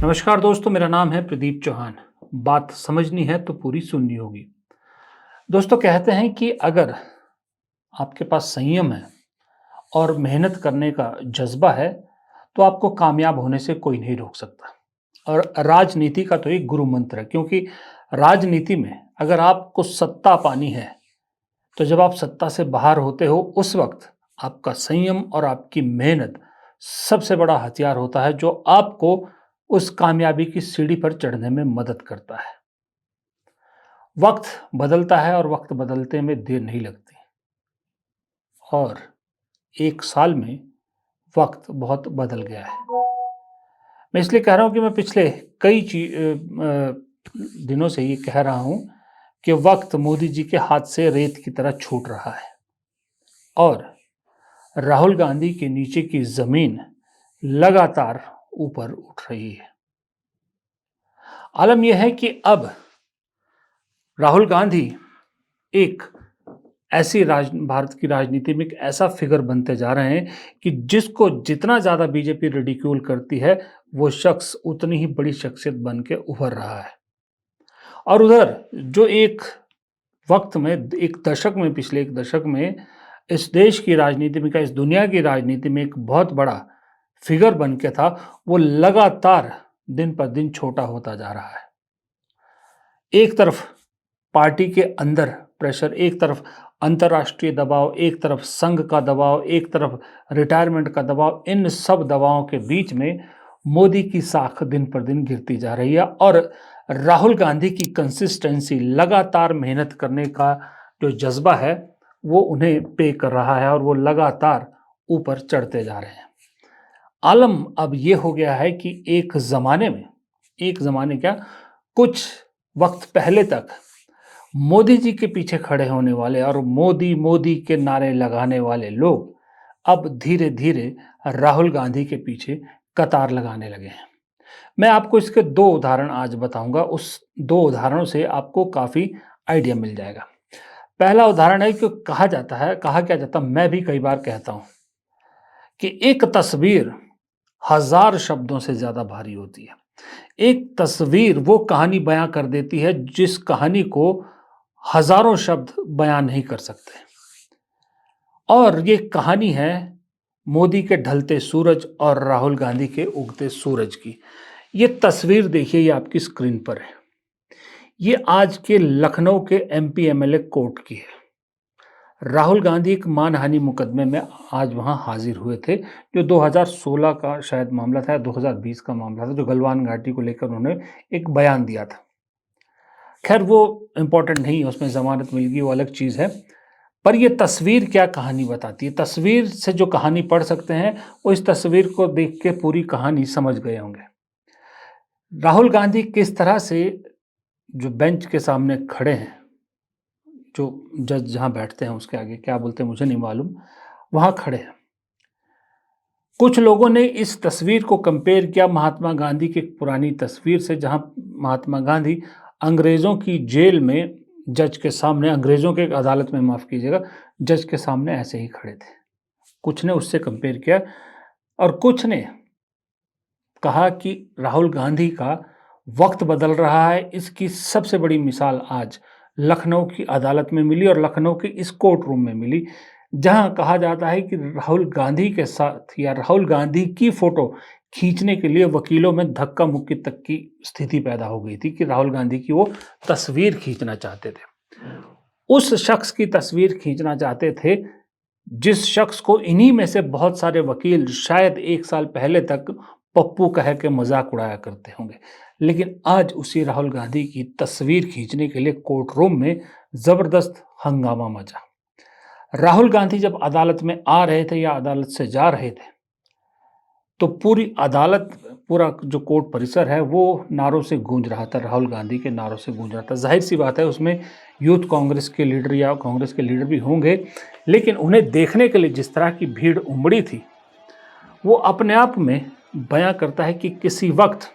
नमस्कार दोस्तों, मेरा नाम है प्रदीप चौहान। बात समझनी है तो पूरी सुननी होगी। दोस्तों, कहते हैं कि अगर आपके पास संयम है और मेहनत करने का जज़्बा है, तो आपको कामयाब होने से कोई नहीं रोक सकता। और राजनीति का तो एक गुरु मंत्र है, क्योंकि राजनीति में अगर आपको सत्ता पानी है, तो जब आप सत्ता से बाहर होते हो, उस वक़्त आपका संयम और आपकी मेहनत सबसे बड़ा हथियार होता है, जो आपको उस कामयाबी की सीढ़ी पर चढ़ने में मदद करता है। वक़्त बदलता है और वक़्त बदलते में देर नहीं लगती, और 1 साल में वक़्त बहुत बदल गया है। मैं इसलिए कह रहा हूँ कि मैं पिछले कई दिनों से ये कह रहा हूँ कि वक़्त मोदी जी के हाथ से रेत की तरह छूट रहा है, और राहुल गांधी के नीचे की ज़मीन लगातार ऊपर उठ रही है। आलम यह है कि अब राहुल गांधी एक ऐसी भारत की राजनीति में एक ऐसा फिगर बनते जा रहे हैं कि जिसको जितना ज़्यादा बीजेपी रिडिक्यूल करती है, वो शख्स उतनी ही बड़ी शख्सियत बन के उभर रहा है। और उधर जो एक वक्त में, एक दशक में, पिछले एक दशक में इस देश की राजनीति में, इस दुनिया की राजनीति में एक बहुत बड़ा फिगर बन के था, वो लगातार दिन पर दिन छोटा होता जा रहा है। एक तरफ पार्टी के अंदर प्रेशर, एक तरफ अंतर्राष्ट्रीय दबाव, एक तरफ संघ का दबाव, एक तरफ रिटायरमेंट का दबाव, इन सब दबावों के बीच में मोदी की साख दिन पर दिन गिरती जा रही है, और राहुल गांधी की कंसिस्टेंसी, लगातार मेहनत करने का जो जज्बा है, वो उन्हें पे कर रहा है, और वो लगातार ऊपर चढ़ते जा रहे हैं। आलम अब ये हो गया है कि एक ज़माने क्या, कुछ वक्त पहले तक मोदी जी के पीछे खड़े होने वाले और मोदी मोदी के नारे लगाने वाले लोग अब धीरे धीरे राहुल गांधी के पीछे कतार लगाने लगे हैं। मैं आपको इसके 2 उदाहरण आज बताऊंगा। उस 2 उदाहरणों से आपको काफ़ी आइडिया मिल जाएगा। पहला उदाहरण है कि कहा क्या जाता, मैं भी कई बार कहता हूं कि एक तस्वीर 1000 शब्दों से ज़्यादा भारी होती है। एक तस्वीर वो कहानी बयां कर देती है जिस कहानी को हजारों शब्द बयान नहीं कर सकते। और ये कहानी है मोदी के ढलते सूरज और राहुल गांधी के उगते सूरज की। ये तस्वीर देखिए, ये आपकी स्क्रीन पर है। ये आज के लखनऊ के एमपी एमएलए कोर्ट की है। राहुल गांधी एक मानहानि मुकदमे में आज वहां हाजिर हुए थे, जो 2016 का शायद मामला था, 2020 का मामला था, जो गलवान घाटी को लेकर उन्होंने एक बयान दिया था। खैर, वो इम्पोर्टेंट नहीं है, उसमें ज़मानत मिल गई, वो अलग चीज़ है। पर ये तस्वीर क्या कहानी बताती है? तस्वीर से जो कहानी पढ़ सकते हैं, वो इस तस्वीर को देख के पूरी कहानी समझ गए होंगे। राहुल गांधी किस तरह से जो बेंच के सामने खड़े हैं, जो जज जहाँ बैठते हैं उसके आगे क्या बोलते हैं मुझे नहीं मालूम, वहाँ खड़े हैं। कुछ लोगों ने इस तस्वीर को कंपेयर किया महात्मा गांधी की एक पुरानी तस्वीर से, जहाँ महात्मा गांधी अंग्रेज़ों की जेल में जज के सामने, अंग्रेज़ों के अदालत में, माफ़ कीजिएगा, जज के सामने ऐसे ही खड़े थे। कुछ ने उससे कंपेयर किया, और कुछ ने कहा कि राहुल गांधी का वक्त बदल रहा है। इसकी सबसे बड़ी मिसाल आज लखनऊ की अदालत में मिली, और लखनऊ के इस कोर्ट रूम में मिली, जहां कहा जाता है कि राहुल गांधी के साथ या राहुल गांधी की फोटो खींचने के लिए वकीलों में धक्का मुक्की तक की स्थिति पैदा हो गई थी, कि राहुल गांधी की वो तस्वीर खींचना चाहते थे। उस शख्स की तस्वीर खींचना चाहते थे जिस शख्स को इन्हीं में से बहुत सारे वकील शायद 1 साल पहले तक पप्पू कह के मजाक उड़ाया करते होंगे। लेकिन आज उसी राहुल गांधी की तस्वीर खींचने के लिए कोर्ट रूम में जबरदस्त हंगामा मचा। राहुल गांधी जब अदालत में आ रहे थे या अदालत से जा रहे थे, तो पूरी अदालत, पूरा जो कोर्ट परिसर है, वो नारों से गूंज रहा था, राहुल गांधी के नारों से गूंज रहा था। जाहिर सी बात है, उसमें यूथ कांग्रेस के लीडर या कांग्रेस के लीडर भी होंगे, लेकिन उन्हें देखने के लिए जिस तरह की भीड़ उमड़ी थी, वो अपने आप में बयां करता है कि किसी वक्त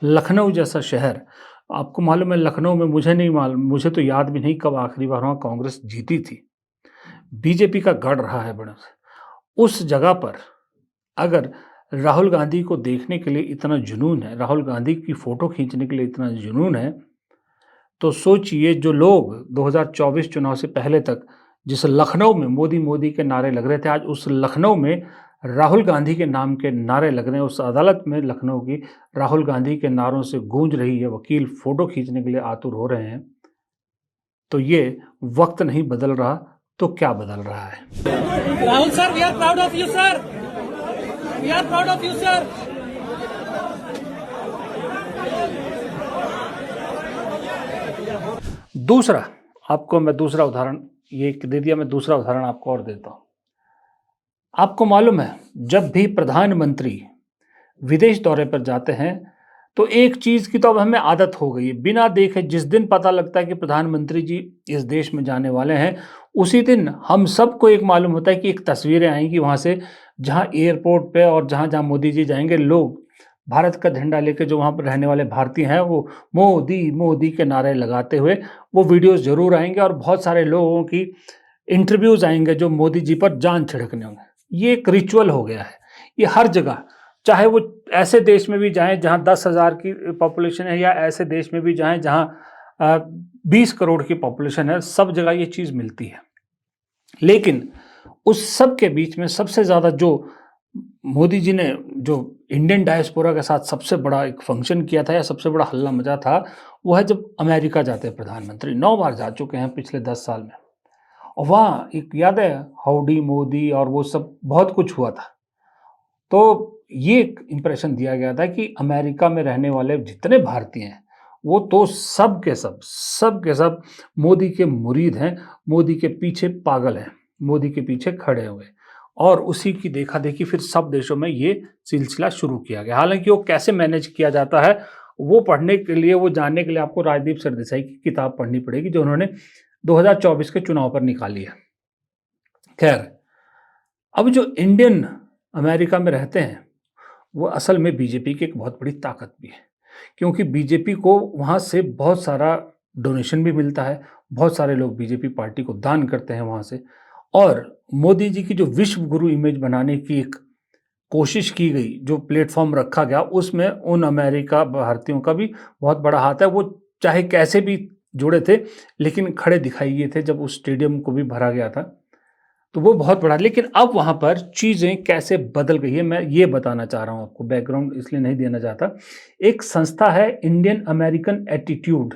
लखनऊ जैसा शहर, आपको मालूम है लखनऊ में, मुझे नहीं मालूम, मुझे तो याद भी नहीं कब आखिरी बार वहाँ कांग्रेस जीती थी, बीजेपी का गढ़ रहा है बड़ा। उस जगह पर अगर राहुल गांधी को देखने के लिए इतना जुनून है, राहुल गांधी की फ़ोटो खींचने के लिए इतना जुनून है, तो सोचिए जो लोग 2024 चुनाव से पहले तक जिस लखनऊ में मोदी मोदी के नारे लग रहे थे, आज उस लखनऊ में राहुल गांधी के नाम के नारे लग रहे हैं। उस अदालत में लखनऊ की राहुल गांधी के नारों से गूंज रही है, वकील फ़ोटो खींचने के लिए आतुर हो रहे हैं। तो ये वक्त नहीं बदल रहा तो क्या बदल रहा है? Rahul sir, we are proud of you sir, we are proud of you sir. दूसरा, आपको मैं दूसरा उदाहरण ये दे दिया, मैं दूसरा उदाहरण आपको और देता हूं। आपको मालूम है, जब भी प्रधानमंत्री विदेश दौरे पर जाते हैं तो एक चीज की तो अब हमें आदत हो गई है, बिना देखे जिस दिन पता लगता है कि प्रधानमंत्री जी इस देश में जाने वाले हैं, उसी दिन हम सबको एक मालूम होता है कि एक तस्वीरें आएंगी वहां से, जहां एयरपोर्ट पे और जहां जहां मोदी जी जाएंगे, लोग भारत का झंडा लेकर, जो वहाँ पर रहने वाले भारतीय हैं, वो मोदी मोदी के नारे लगाते हुए वो वीडियोस जरूर आएंगे और बहुत सारे लोगों की इंटरव्यूज आएंगे जो मोदी जी पर जान छिड़कने होंगे। ये एक रिचुअल हो गया है, ये हर जगह, चाहे वो ऐसे देश में भी जाएं जहां 10,000 की पॉपुलेशन है, या ऐसे देश में भी जाएं जहां 20 करोड़ की पॉपुलेशन है, सब जगह ये चीज़ मिलती है। लेकिन उस सब के बीच में सबसे ज़्यादा जो मोदी जी ने जो इंडियन डायस्पोरा के साथ सबसे बड़ा एक फंक्शन किया था या सबसे बड़ा हल्ला मचा था, वो है जब अमेरिका जाते हैं प्रधानमंत्री। 9 बार जा चुके हैं पिछले 10 साल में, और वहाँ एक याद है हाउडी मोदी और वो सब बहुत कुछ हुआ था। तो ये एक इम्प्रेशन दिया गया था कि अमेरिका में रहने वाले जितने भारतीय हैं वो तो सब के सब मोदी के मुरीद हैं, मोदी के पीछे पागल हैं, मोदी के पीछे खड़े हुए, और उसी की देखा देखी फिर सब देशों में ये सिलसिला शुरू किया गया। हालांकि वो कैसे मैनेज किया जाता है वो पढ़ने के लिए, वो जानने के लिए आपको राजदीप सरदेसाई की किताब पढ़नी पड़ेगी, जो उन्होंने 2024 के चुनाव पर निकाली है। खैर, अब जो इंडियन अमेरिका में रहते हैं वो असल में बीजेपी की एक बहुत बड़ी ताकत भी है, क्योंकि बीजेपी को वहाँ से बहुत सारा डोनेशन भी मिलता है, बहुत सारे लोग बीजेपी पार्टी को दान करते हैं वहाँ से, और मोदी जी की जो विश्व गुरु इमेज बनाने की एक कोशिश की गई, जो प्लेटफॉर्म रखा गया, उसमें उन अमेरिका भारतीयों का भी बहुत बड़ा हाथ है। वो चाहे कैसे भी जुड़े थे, लेकिन खड़े दिखाई दिए थे जब उस स्टेडियम को भी भरा गया था, तो वो बहुत बड़ा। लेकिन अब वहाँ पर चीज़ें कैसे बदल गई है, मैं ये बताना चाह रहा हूँ आपको, बैकग्राउंड इसलिए नहीं देना चाहता। एक संस्था है इंडियन अमेरिकन एटीट्यूड,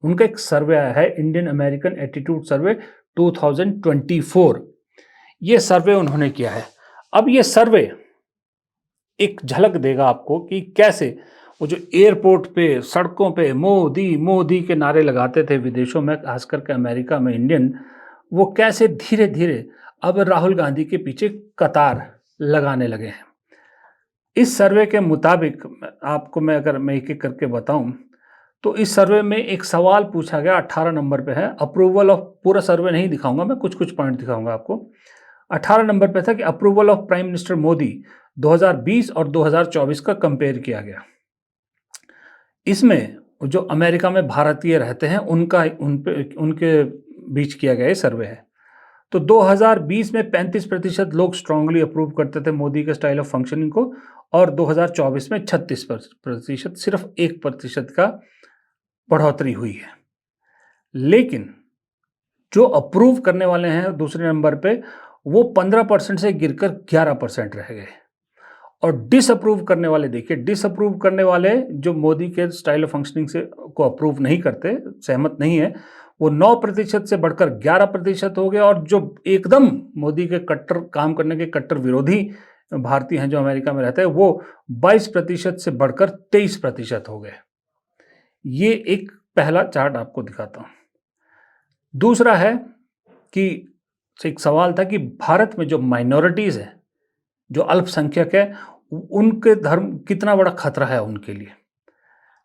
उनका एक सर्वे आया है, इंडियन अमेरिकन एटीट्यूड सर्वे 2024। ये सर्वे उन्होंने किया है। अब ये सर्वे एक झलक देगा आपको कि कैसे वो जो एयरपोर्ट पे, सड़कों पे मोदी मोदी के नारे लगाते थे विदेशों में, खास करके अमेरिका में इंडियन, वो कैसे धीरे धीरे अब राहुल गांधी के पीछे कतार लगाने लगे हैं। इस सर्वे के मुताबिक आपको मैं एक एक करके बताऊं, तो इस सर्वे में एक सवाल पूछा गया, 18 नंबर पे है, अप्रूवल ऑफ, पूरा सर्वे नहीं दिखाऊंगा मैं, कुछ कुछ पॉइंट दिखाऊंगा आपको। 18 नंबर पे था कि approval of prime minister Modi 2020 और 2024 का कंपेयर किया गया। इसमें जो अमेरिका में भारतीय रहते हैं उनके बीच किया गया सर्वे है। तो 2020 में 35% लोग स्ट्रांगली अप्रूव करते थे मोदी के स्टाइल ऑफ फंक्शनिंग को, और 2024 में 36%, सिर्फ 1% का बढ़ोतरी हुई है। लेकिन जो अप्रूव करने वाले हैं दूसरे नंबर पे, वो 15% से गिरकर 11% रह गए। और डिसअप्रूव करने वाले, देखिए डिसअप्रूव करने वाले जो मोदी के स्टाइल ऑफ फंक्शनिंग से को अप्रूव नहीं करते, सहमत नहीं है, वो 9% से बढ़कर 11% हो गए, और जो एकदम मोदी के कट्टर काम करने के कट्टर विरोधी भारतीय हैं जो अमेरिका में रहते हैं, वो 22% से बढ़कर 23% हो गए। ये एक पहला चार्ट आपको दिखाता हूं। दूसरा है कि एक सवाल था कि भारत में जो माइनॉरिटीज है, जो अल्पसंख्यक है, उनके धर्म कितना बड़ा खतरा है उनके लिए।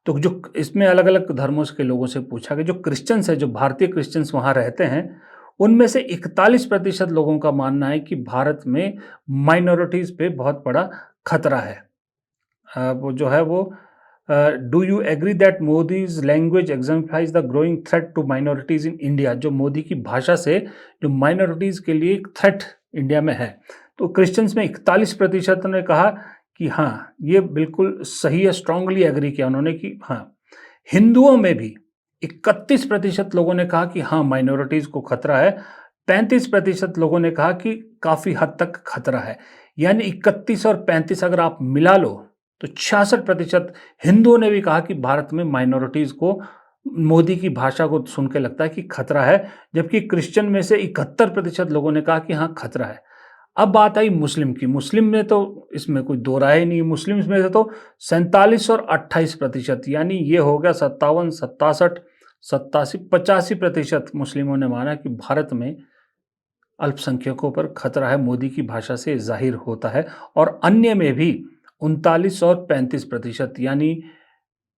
तो जो इसमें अलग अलग धर्मों के लोगों से पूछा गया, जो क्रिश्चियंस है, जो भारतीय क्रिश्चियंस वहाँ रहते हैं, उनमें से 41% लोगों का मानना है कि भारत में माइनॉरिटीज़ पे बहुत बड़ा खतरा है। वो जो है वो, do you agree that Modi's language exemplifies the growing threat to minorities in India, जो मोदी की भाषा से जो माइनॉरिटीज़ के लिए एक थ्रेट इंडिया में है। तो क्रिश्चियंस में 41% ने कहा कि हाँ, ये बिल्कुल सही है, स्ट्रांगली एग्री किया उन्होंने कि हाँ, हिंदुओं में भी 31% लोगों ने कहा कि हाँ, माइनॉरिटीज़ को खतरा है, 35% लोगों ने कहा कि काफ़ी हद तक खतरा है। यानी 31 और 35 अगर आप मिला लो, तो 66% हिंदुओं ने भी कहा कि भारत में माइनॉरिटीज़ को मोदी की भाषा को सुन के लगता है कि खतरा है, जबकि क्रिश्चियन में से 71% लोगों ने कहा कि हाँ, खतरा है। अब बात आई मुस्लिम की। मुस्लिम में तो इसमें कोई दो राय ही नहीं है। मुस्लिम्स में से तो 47 और 28%, यानी ये हो गया 57, 67, 87, 85% मुस्लिमों ने माना कि भारत में अल्पसंख्यकों पर खतरा है, मोदी की भाषा से जाहिर होता है। और अन्य में भी 39 और 35%, यानी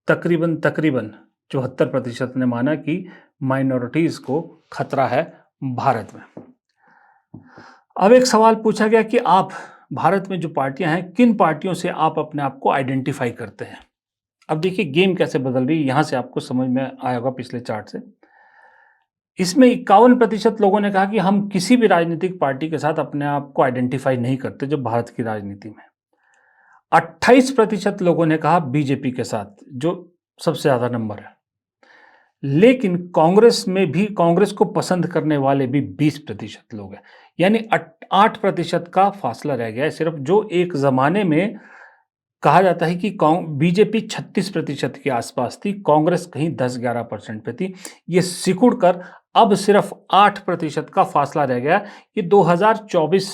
तकरीबन तकरीबन 74% ने माना कि माइनॉरिटीज़ को खतरा है भारत में। अब एक सवाल पूछा गया कि आप भारत में जो पार्टियां हैं, किन पार्टियों से आप अपने आप को आइडेंटिफाई करते हैं। अब देखिए गेम कैसे बदल रही है, यहां से आपको समझ में आया होगा पिछले चार्ट से। इसमें 51% लोगों ने कहा कि हम किसी भी राजनीतिक पार्टी के साथ अपने आप को आइडेंटिफाई नहीं करते जो भारत की राजनीति में। 28% लोगों ने कहा बीजेपी के साथ, जो सबसे ज्यादा नंबर है। लेकिन कांग्रेस में भी, कांग्रेस को पसंद करने वाले भी 20% लोग हैं, यानी 8% का फासला रह गया है सिर्फ। जो एक जमाने में कहा जाता है कि बीजेपी 36% के आसपास थी, कांग्रेस कहीं 10-11% पे थी, ये सिकुड़ कर अब सिर्फ 8% का फासला रह गया। ये 2024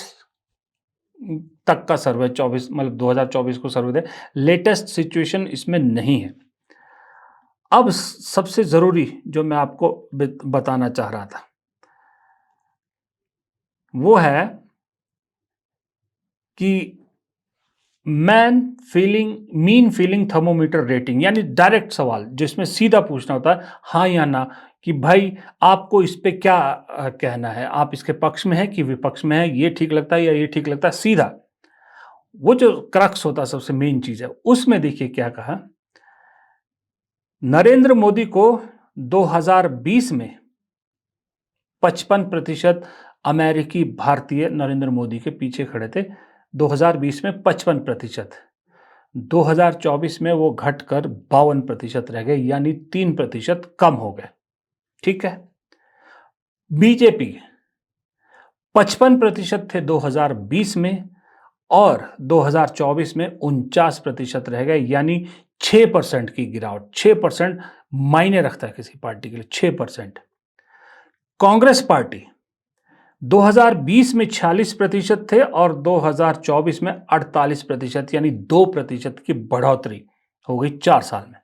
तक का सर्वे, 24 मतलब 2024 को सर्वे दे, लेटेस्ट सिचुएशन इसमें नहीं है। अब सबसे जरूरी जो मैं आपको बताना चाह रहा था वो है कि मीन फीलिंग थर्मोमीटर रेटिंग, यानी डायरेक्ट सवाल जिसमें सीधा पूछना होता है हाँ या ना, कि भाई आपको इस पे क्या कहना है, आप इसके पक्ष में है कि विपक्ष में है, ये ठीक लगता है या ये ठीक लगता है, सीधा। वो जो क्रक्स होता है, सबसे मेन चीज है, उसमें देखिए क्या कहा। नरेंद्र मोदी को 2020 में 55% अमेरिकी भारतीय नरेंद्र मोदी के पीछे खड़े थे। 2020 में 55%, 2024 में वो घटकर 52% रह गए, यानी 3% कम हो गए। ठीक है। बीजेपी 55% थे 2020 में, और 2024 में 49% रह गए, यानी 6% की गिरावट। 6% मायने रखता है किसी पार्टी के लिए, 6%। कांग्रेस पार्टी 2020 में 46% थे और 2024 में 48%, यानी 2% की बढ़ोतरी हो गई 4 साल में।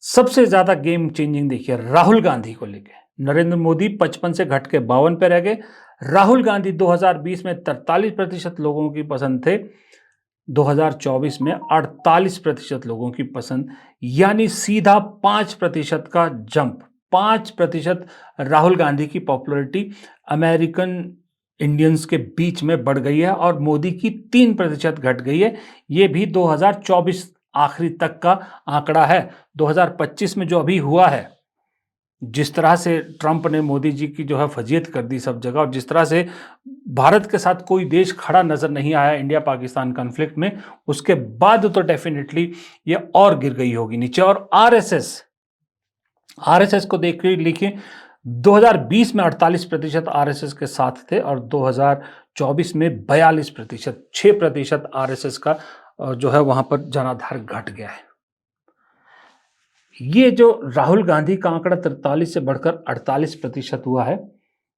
सबसे ज्यादा गेम चेंजिंग देखिए राहुल गांधी को लेके। नरेंद्र मोदी 55 से घट के 52 पे रह गए। राहुल गांधी 2020 में 43% लोगों की पसंद थे, 2024 में 48% लोगों की पसंद, यानी सीधा 5% का जंप। 5% राहुल गांधी की पॉपुलैरिटी अमेरिकन इंडियंस के बीच में बढ़ गई है, और मोदी की 3% घट गई है। ये भी 2024 आखिरी तक का आंकड़ा है। 2025 में जो अभी हुआ है, जिस तरह से ट्रंप ने मोदी जी की जो है फजीयत कर दी सब जगह, और जिस तरह से भारत के साथ कोई देश खड़ा नजर नहीं आया इंडिया पाकिस्तान कॉन्फ्लिक्ट में, उसके बाद तो डेफिनेटली ये और गिर गई होगी नीचे। और आरएसएस को देख लिखिए, 2020 में 48% आरएसएस के साथ थे और 2024 में 42%, 6% आरएसएस का जो है वहां पर जनाधार घट गया है। ये जो राहुल गांधी का आंकड़ा 43 से बढ़कर 48% हुआ है,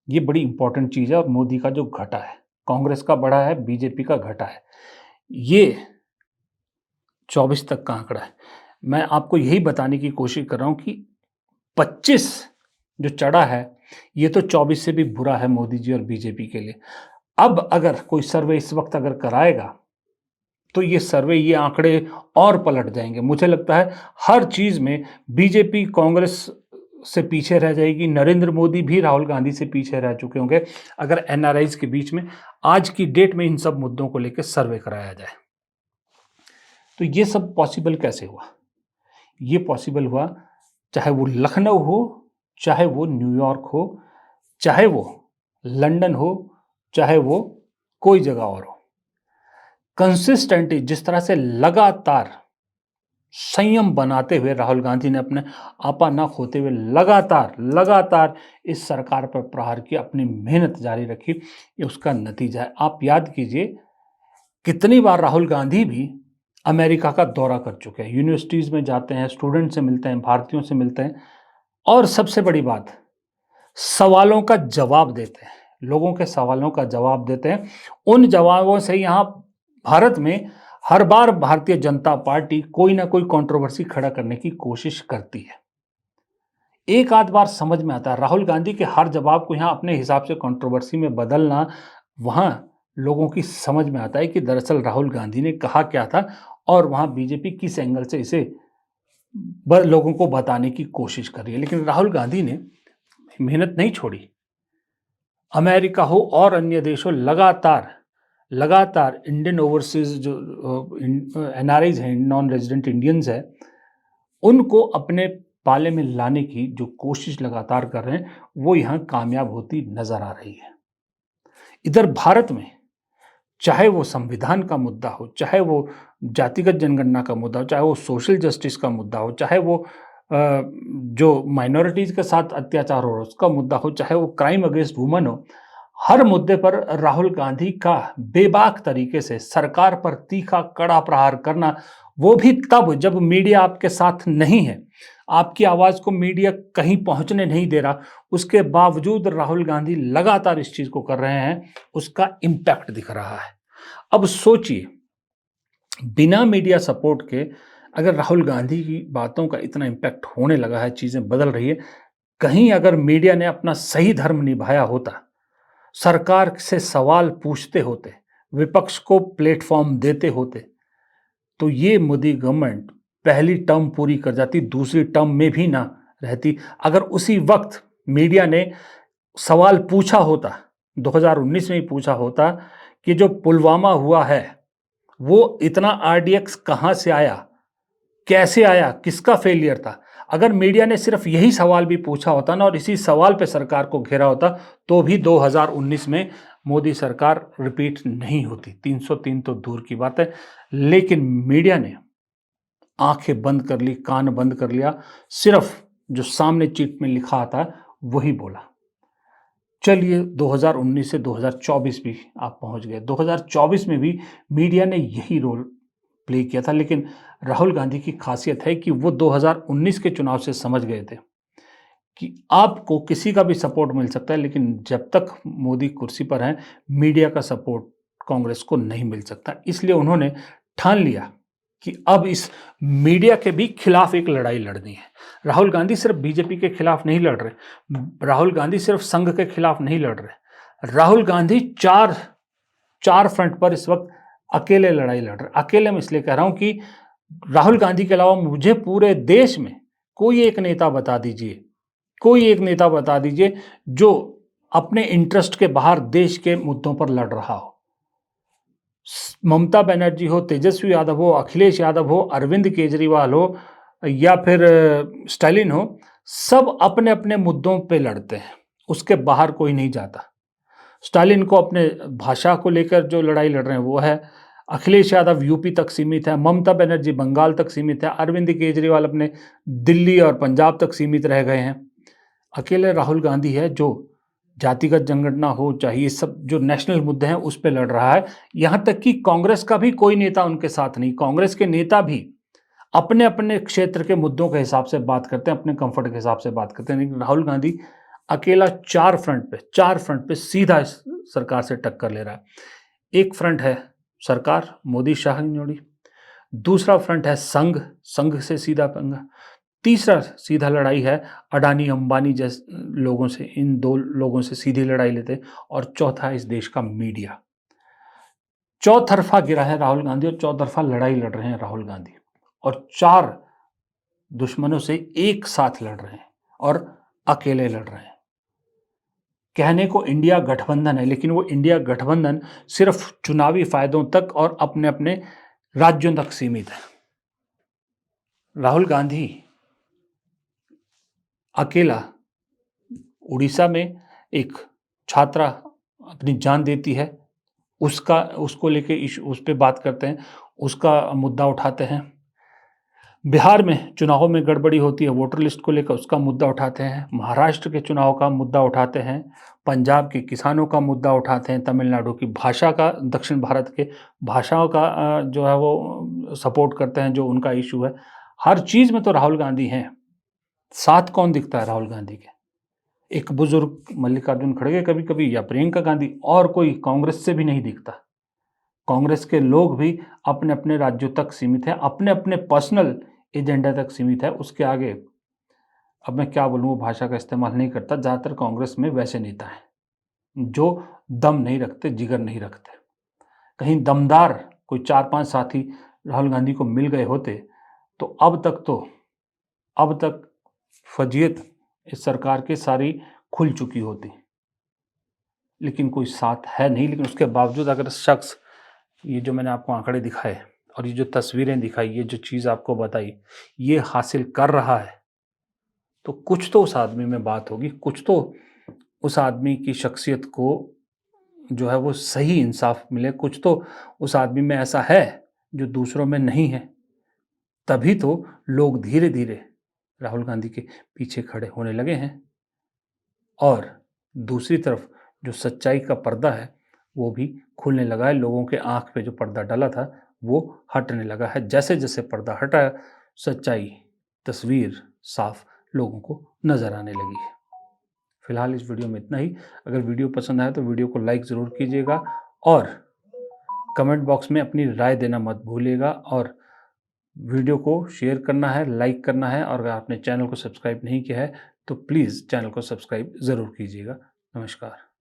ये बड़ी इंपॉर्टेंट चीज है। और मोदी का जो घटा है, कांग्रेस का बढ़ा है, बीजेपी का घटा है, ये 24 तक का आंकड़ा है। मैं आपको यही बताने की कोशिश कर रहा हूं कि 25 जो चढ़ा है, ये तो 24 से भी बुरा है मोदी जी और बीजेपी के लिए। अब अगर कोई सर्वे इस वक्त अगर कराएगा, तो ये सर्वे, ये आंकड़े और पलट जाएंगे। मुझे लगता है हर चीज में बीजेपी कांग्रेस से पीछे रह जाएगी। नरेंद्र मोदी भी राहुल गांधी से पीछे रह चुके होंगे अगर एनआरआईज के बीच में आज की डेट में इन सब मुद्दों को लेकर सर्वे कराया जाए। तो ये सब पॉसिबल कैसे हुआ? ये पॉसिबल हुआ चाहे वो लखनऊ हो, चाहे वो न्यूयॉर्क हो, चाहे वो लंदन हो, चाहे वो कोई जगह और हो। कंसिस्टेंटली जिस तरह से लगातार संयम बनाते हुए राहुल गांधी ने अपने आपा ना खोते हुए लगातार लगातार इस सरकार पर प्रहार किया, अपनी मेहनत जारी रखी, ये उसका नतीजा है। आप याद कीजिए कितनी बार राहुल गांधी भी अमेरिका का दौरा कर चुके हैं, यूनिवर्सिटीज़ में जाते हैं, स्टूडेंट से मिलते हैं, भारतीयों से मिलते हैं और सबसे बड़ी बात, सवालों का जवाब देते हैं, लोगों के सवालों का जवाब देते हैं। उन जवाबों से यहाँ भारत में हर बार भारतीय जनता पार्टी कोई ना कोई कंट्रोवर्सी खड़ा करने की कोशिश करती है। एक आध बार समझ में आता है, राहुल गांधी के हर जवाब को यहाँ अपने हिसाब से कंट्रोवर्सी में बदलना, वहाँ लोगों की समझ में आता है कि दरअसल राहुल गांधी ने कहा क्या था और वहाँ बीजेपी किस एंगल से इसे लोगों को बताने की कोशिश कर रही है। लेकिन राहुल गांधी ने मेहनत नहीं छोड़ी। अमेरिका हो और अन्य देश हो, लगातार लगातार इंडियन ओवरसीज जो एनआरआईज हैं, नॉन रेजिडेंट इंडियंस हैं, उनको अपने पाले में लाने की जो कोशिश लगातार कर रहे हैं, वो यहाँ कामयाब होती नजर आ रही है। इधर भारत में चाहे वो संविधान का मुद्दा हो, चाहे वो जातिगत जनगणना का मुद्दा हो, चाहे वो सोशल जस्टिस का मुद्दा हो, चाहे वो जो माइनॉरिटीज़ के साथ अत्याचार हो उसका मुद्दा हो, चाहे वो क्राइम अगेंस्ट वुमन हो, हर मुद्दे पर राहुल गांधी का बेबाक तरीके से सरकार पर तीखा कड़ा प्रहार करना, वो भी तब जब मीडिया आपके साथ नहीं है, आपकी आवाज़ को मीडिया कहीं पहुंचने नहीं दे रहा, उसके बावजूद राहुल गांधी लगातार इस चीज़ को कर रहे हैं, उसका इम्पैक्ट दिख रहा है। अब सोचिए, बिना मीडिया सपोर्ट के अगर राहुल गांधी की बातों का इतना इम्पैक्ट होने लगा है, चीज़ें बदल रही है, कहीं अगर मीडिया ने अपना सही धर्म निभाया होता, सरकार से सवाल पूछते होते, विपक्ष को प्लेटफॉर्म देते होते, तो ये मोदी गवर्नमेंट पहली टर्म पूरी कर जाती, दूसरी टर्म में भी ना रहती। अगर उसी वक्त मीडिया ने सवाल पूछा होता, 2019 में ही पूछा होता कि जो पुलवामा हुआ है, वो इतना आरडीएक्स कहाँ से आया, कैसे आया, किसका फेलियर था। अगर मीडिया ने सिर्फ यही सवाल भी पूछा होता ना और इसी सवाल पे सरकार को घेरा होता, तो भी 2019 में मोदी सरकार रिपीट नहीं होती। 303 तो दूर की बात है। लेकिन मीडिया ने आंखें बंद कर ली, कान बंद कर लिया, सिर्फ जो सामने चिट में लिखा था वही बोला। चलिए 2019 से 2024 भी आप पहुंच गए। 2024 में भी मीडिया ने यही रोल प्ले किया था, लेकिन राहुल गांधी की खासियत है कि वो 2019 के चुनाव से समझ गए थे कि आपको किसी का भी सपोर्ट मिल सकता है, लेकिन जब तक मोदी कुर्सी पर हैं, मीडिया का सपोर्ट कांग्रेस को नहीं मिल सकता। इसलिए उन्होंने ठान लिया कि अब इस मीडिया के भी खिलाफ एक लड़ाई लड़नी है। राहुल गांधी सिर्फ बीजेपी के खिलाफ नहीं लड़ रहे, राहुल गांधी सिर्फ संघ के खिलाफ नहीं लड़ रहे, राहुल गांधी चार फ्रंट पर इस वक्त अकेले लड़ाई लड़ रहे। अकेले मैं इसलिए कह रहा हूं कि राहुल गांधी के अलावा मुझे पूरे देश में कोई एक नेता बता दीजिए, कोई एक नेता बता दीजिए जो अपने इंटरेस्ट के बाहर देश के मुद्दों पर लड़ रहा हो। ममता बनर्जी हो, तेजस्वी यादव हो, अखिलेश यादव हो, अरविंद केजरीवाल हो या फिर स्टालिन हो, सब अपने अपने मुद्दों पे लड़ते हैं, उसके बाहर कोई नहीं जाता। स्टालिन को अपने भाषा को लेकर जो लड़ाई लड़ रहे हैं वो है, अखिलेश यादव यूपी तक सीमित है, ममता बनर्जी बंगाल तक सीमित है, अरविंद केजरीवाल अपने दिल्ली और पंजाब तक सीमित रह गए हैं। अकेले राहुल गांधी है जो जातिगत जनगणना हो, चाहे ये सब जो नेशनल मुद्दे हैं उस पे लड़ रहा है। यहाँ तक कि कांग्रेस का भी कोई नेता उनके साथ नहीं, कांग्रेस के नेता भी अपने अपने क्षेत्र के मुद्दों के हिसाब से बात करते हैं, अपने कंफर्ट के हिसाब से बात करते हैं। लेकिन राहुल गांधी अकेला चार फ्रंट पे सीधा इस सरकार से टक्कर ले रहा है। एक फ्रंट है सरकार, मोदी शाह की जोड़ी, दूसरा फ्रंट है संघ से सीधा पंगा, तीसरा सीधा लड़ाई है अडानी अंबानी जैसे लोगों से, इन दो लोगों से सीधी लड़ाई लेते, और चौथा है इस देश का मीडिया। चौतरफा गिरा है राहुल गांधी और चौतरफा लड़ाई लड़ रहे हैं राहुल गांधी, और चार दुश्मनों से एक साथ लड़ रहे हैं और अकेले लड़ रहे हैं। कहने को इंडिया गठबंधन है, लेकिन वो इंडिया गठबंधन सिर्फ चुनावी फायदों तक और अपने अपने राज्यों तक सीमित है। राहुल गांधी अकेला उड़ीसा में एक छात्रा अपनी जान देती है, उसको लेके इशू उस पे बात करते हैं, उसका मुद्दा उठाते हैं। बिहार में चुनावों में गड़बड़ी होती है, वोटर लिस्ट को लेकर उसका मुद्दा उठाते हैं। महाराष्ट्र के चुनाव का मुद्दा उठाते हैं, पंजाब के किसानों का मुद्दा उठाते हैं, तमिलनाडु की भाषा का, दक्षिण भारत के भाषाओं का जो है वो सपोर्ट करते हैं, जो उनका इशू है। हर चीज़ में तो राहुल गांधी हैं। साथ कौन दिखता है राहुल गांधी के? एक बुजुर्ग मल्लिकार्जुन खड़गे कभी-कभी, या प्रियंका गांधी, और कोई कांग्रेस से भी नहीं दिखता। कांग्रेस के लोग भी अपने-अपने राज्यों तक सीमित हैं, अपने-अपने पर्सनल एजेंडा तक सीमित है। उसके आगे अब मैं क्या बोलूँ, वो भाषा का इस्तेमाल नहीं करता। ज़्यादातर कांग्रेस में वैसे नेता हैं जो दम नहीं रखते, जिगर नहीं रखते। कहीं दमदार कोई 4-5 साथी राहुल गांधी को मिल गए होते तो अब तक फजीयत इस सरकार की सारी खुल चुकी होती। लेकिन कोई साथ है नहीं। लेकिन उसके बावजूद अगर शख्स, ये जो मैंने आपको आंकड़े दिखाए और ये जो तस्वीरें दिखाई, ये जो चीज़ आपको बताई, ये हासिल कर रहा है, तो कुछ तो उस आदमी में बात होगी, कुछ तो उस आदमी की शख्सियत को जो है वो सही इंसाफ मिले, कुछ तो उस आदमी में ऐसा है जो दूसरों में नहीं है। तभी तो लोग धीरे-धीरे राहुल गांधी के पीछे खड़े होने लगे हैं। और दूसरी तरफ जो सच्चाई का पर्दा है, वो भी खुलने लगा है। लोगों के आँख पे जो पर्दा डला था, वो हटने लगा है। जैसे-जैसे पर्दा हटा, सच्चाई, तस्वीर साफ लोगों को नज़र आने लगी है। फिलहाल इस वीडियो में इतना ही। अगर वीडियो पसंद आए तो वीडियो को लाइक ज़रूर कीजिएगा और कमेंट बॉक्स में अपनी राय देना मत भूलिएगा। और वीडियो को शेयर करना है, लाइक करना है, और अगर आपने चैनल को सब्सक्राइब नहीं किया है तो प्लीज़ चैनल को सब्सक्राइब ज़रूर कीजिएगा। नमस्कार।